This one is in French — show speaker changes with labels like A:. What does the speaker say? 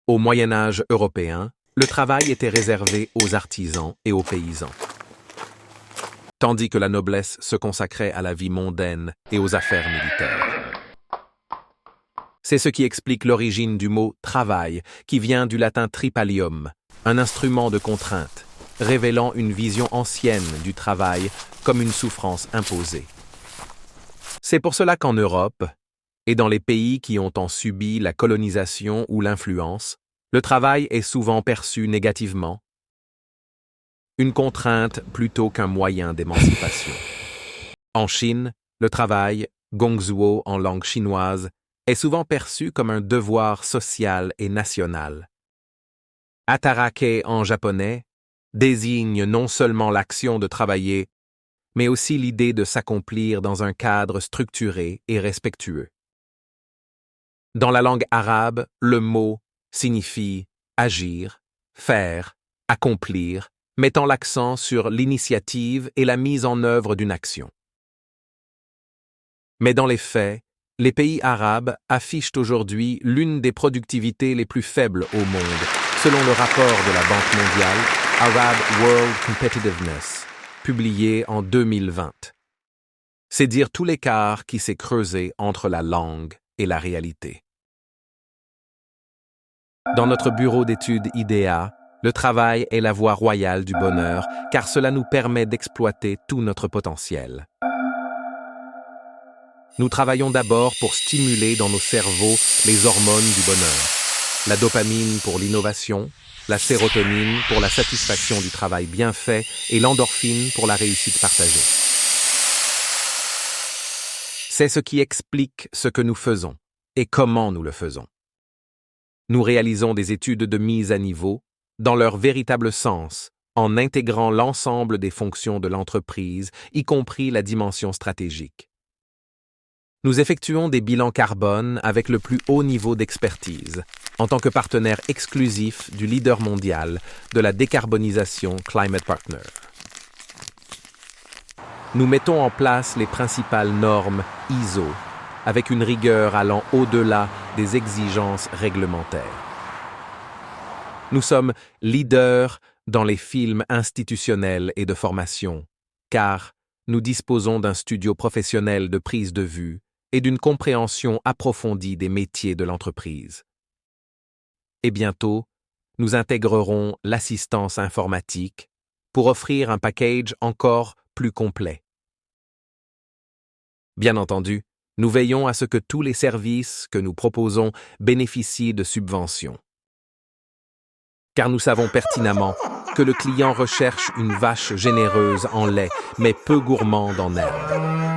A: Au Moyen Âge européen, le travail était réservé aux artisans et aux paysans, tandis que la noblesse se consacrait à la vie mondaine et aux affaires militaires. C'est ce qui explique l'origine du mot « travail » qui vient du latin tripalium, un instrument de contrainte, révélant une vision ancienne du travail comme une souffrance imposée. C'est pour cela qu'en Europe, et dans les pays qui ont en subi la colonisation ou l'influence, le travail est souvent perçu négativement, une contrainte plutôt qu'un moyen d'émancipation. En Chine, le travail, gongzuo en langue chinoise, est souvent perçu comme un devoir social et national. Atarake en japonais désigne non seulement l'action de travailler, mais aussi l'idée de s'accomplir dans un cadre structuré et respectueux. Dans la langue arabe, le mot signifie agir, faire, accomplir, mettant l'accent sur l'initiative et la mise en œuvre d'une action. Mais dans les faits, les pays arabes affichent aujourd'hui l'une des productivités les plus faibles au monde, selon le rapport de la Banque mondiale Arab World Competitiveness, publié en 2020. C'est dire tout l'écart qui s'est creusé entre la langue et la réalité. Dans notre bureau d'études IDEA, le travail est la voie royale du bonheur, car cela nous permet d'exploiter tout notre potentiel. Nous travaillons d'abord pour stimuler dans nos cerveaux les hormones du bonheur. La dopamine pour l'innovation, la sérotonine pour la satisfaction du travail bien fait et l'endorphine pour la réussite partagée. C'est ce qui explique ce que nous faisons et comment nous le faisons. Nous réalisons des études de mise à niveau, dans leur véritable sens, en intégrant l'ensemble des fonctions de l'entreprise, y compris la dimension stratégique. Nous effectuons des bilans carbone avec le plus haut niveau d'expertise, en tant que partenaire exclusif du leader mondial de la décarbonisation Climate Partner. Nous mettons en place les principales normes ISO, avec une rigueur allant au-delà des exigences réglementaires. Nous sommes leaders dans les films institutionnels et de formation, car nous disposons d'un studio professionnel de prise de vue et d'une compréhension approfondie des métiers de l'entreprise. Et bientôt, nous intégrerons l'assistance informatique pour offrir un package encore plus complet. Bien entendu, nous veillons à ce que tous les services que nous proposons bénéficient de subventions. Car nous savons pertinemment que le client recherche une vache généreuse en lait, mais peu gourmande en herbe.